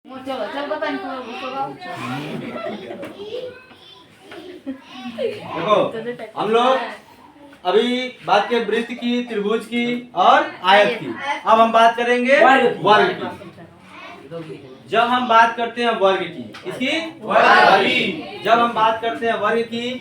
चलो चल बता देखो हम लोग अभी बात किए वृत्त की, त्रिभुज की और आयत की। अब हम बात करेंगे वर्ग की। जब हम बात करते हैं वर्ग की, इसकी वर्ग की जब हम बात करते हैं वर्ग की,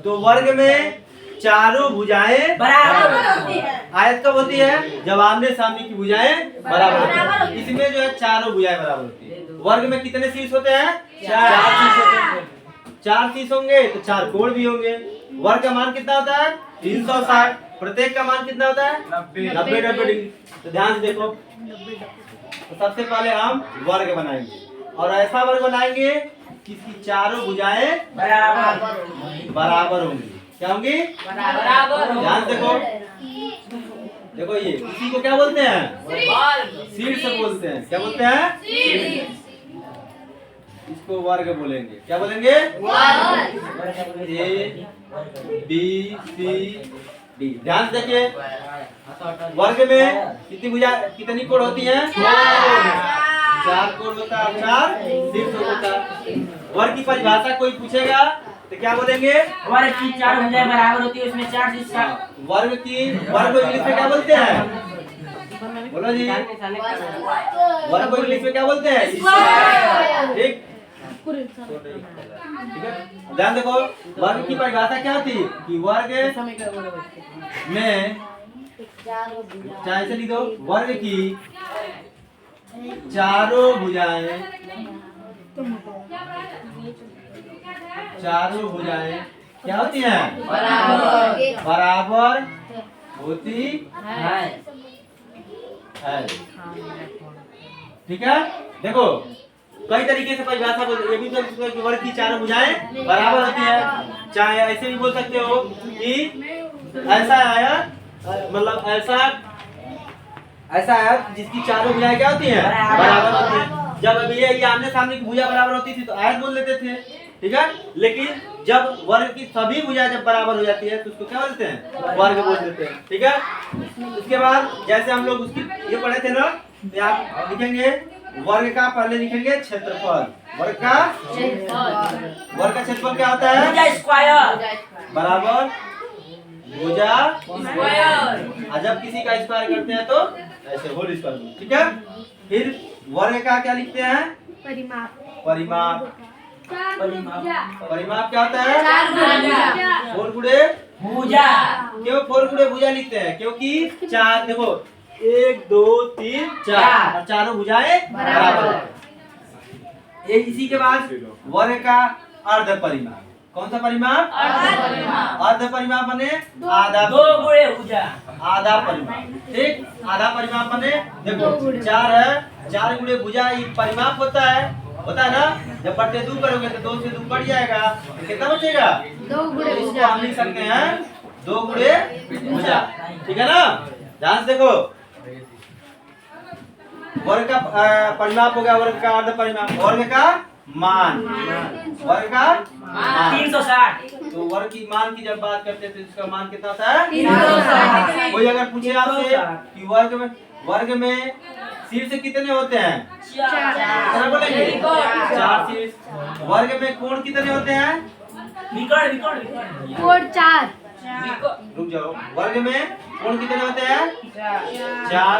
तो वर्ग में चारों भुजाएं बराबर होती है। आयत कब होती है? जब आमने सामने की भुजाएं बराबर होती है। इसमें जो है चारों भुजाएं बराबर होती है। वर्ग में कितने शीर्ष होते हैं? चार शीर्ष होते हैं। चार शीर्ष होंगे तो चार कोण भी होंगे। वर्ग का मान कितना होता है? 360। प्रत्येक का मान कितना होता है? 90 डिग्री। तो ध्यान से देखो, तो सबसे पहले हम वर्ग बनाएंगे और ऐसा वर्ग बनाएंगे कि इसकी चारों भुजाएं बराबर होंगी। क्या होंगी? बराबर। ध्यान देखो, देखो ये इसी को क्या बोलते हैं? शीर्ष बोलते हैं। क्या बोलते हैं? इसको वर्ग बोलेंगे। क्या बोलेंगे? A B C D. ध्यान से देखिए, वर्ग में कितनी भुजा, कितनी कोण होती हैं? चार कोण होता है, चार शीर्ष होता है। वर्ग की परिभाषा कोई पूछेगा तो क्या बोलेंगे? वर्ग की चार भुजाएं बराबर होती है, उसमें चार शीर्ष। वर्ग को इंग्लिश में क्या बोलते हैं? बोलो जी। वर्ग को इंग्लिश में क्या बोलते हैं? ठीक, ध्यान देखो, वर्ग की परिभाषा क्या होती है कि वर्ग में, चाहे ऐसे लिख दो, वर्ग की चारों भुजाएं क्या होती हैं? बराबर होती है। ठीक है, देखो कई तरीके से परिभाषा बोलते, ये भी तो वर्ग की चारों भुजाएं बराबर होती है। चाहे ऐसे भी बोल सकते हो कि ऐसा आया, मतलब ऐसा आया जिसकी चारों भुजाएं क्या होती हैं? बराबर होती है। जब अभी ये आमने सामने की भुजा बराबर होती थी तो आयत बोल लेते थे, ठीक है। लेकिन जब वर्ग की सभी भुजाएं जब बराबर हो जाती है तो उसको क्या बोलते हैं? वर्ग बोल देते हैं, ठीक है। उसके बाद जैसे हम लोग उसकी ये पढ़े थे ना, तो आप लिखेंगे वर्ग का, पहले लिखेंगे क्षेत्रफल। वर्ग का क्षेत्रफल क्या होता है? भुजा स्क्वायर बराबर भुजा स्क्वायर। जब किसी का स्क्वायर करते हैं तो ऐसे होल स्क्वायर, ठीक है। फिर वर्ग का क्या लिखते हैं? परिमाप। परिमाप क्या होता है? 4 गुणे भुजा। क्यों 4 गुणे भुजा लिखते हैं? क्योंकि चार, देखो 1 2 3 4 और चारों भुजाएं बराबर। ये इसी के बाद वर्ग का अर्ध परिमाप। कौन सा परिमाप? अर्ध परिमाप बने आधा, 2 गुणे भुजा। आधा परिमाप, ठीक। आधा परिमाप बने, देखो 4 है, 4 गुणे भुजा ये परिमाप होता है ना। जब बटे 2 करोगे तो 2 से 2 कट जाएगा, कितना बचेगा? 2 गुणे भुजा। हम लिख सकते हैं 2 गुणे भुजा, ठीक है ना। ध्यान से देखो, वर्ग का परिमाप हो गया, वर्ग का अर्ध परिमाप। वर्ग का मान, वर्ग का मान 360। तो वर्ग की मान की जब बात करते हैं तो इसका मान कितना होता है? 360। कोई अगर पूछे आपसे कि वर्ग में शीर्ष कितने होते हैं? 4 बोलेंगे? 4 शीर्ष। वर्ग में कोण कितने होते हैं? कोण 4। रुक जाओ, वर्ग में कोण कितने होते हैं? 4।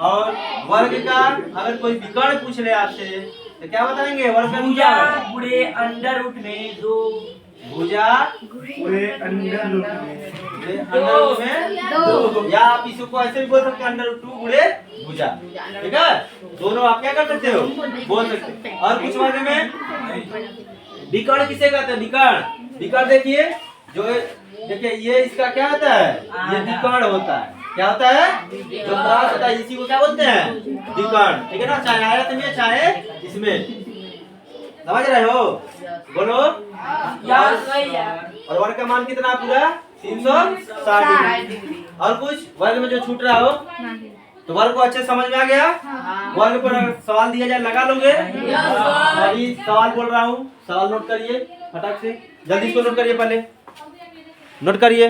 और वर्ग का अगर कोई विकर्ण पूछ ले आपसे तो क्या बताएंगे? वर्ग का भुजा गुणे अंडर रूट में 2। भुजा गुणे अंडर रूट में 2। या आप इसको ऐसे भी बोल सकते हैं, अंडर रूट 2 गुणे भुजा, ठीक है। दोनों आप क्या कर सकते हो? बोल सकते हैं। और कुछ वर्ग में विकर्ण किसे कहते हैं? विकर्ण देखिए, जो देखिए ये इसका क्या होता है? ये विकर्ण होता है। क्या होता है? जो क्रॉस होता है, इसी को क्या बोलते हैं? विकर्ण, ठीक है ना। चाहे आयत में चाहे इसमें, समझ रहे हो? बोलो। और वर्ग का मान कितना पूरा? 360 डिग्री। और कुछ वर्ग में जो छूट रहा हो तो वर्ग को अच्छे समझ में आ गया? वर्ग पर सवाल दिया जाए लगा लोगे? अभी सवाल बोल रहा हूँ, सवाल नोट करिए फटाक से, जल्दी इसको नोट करिए, पहले नोट करिए।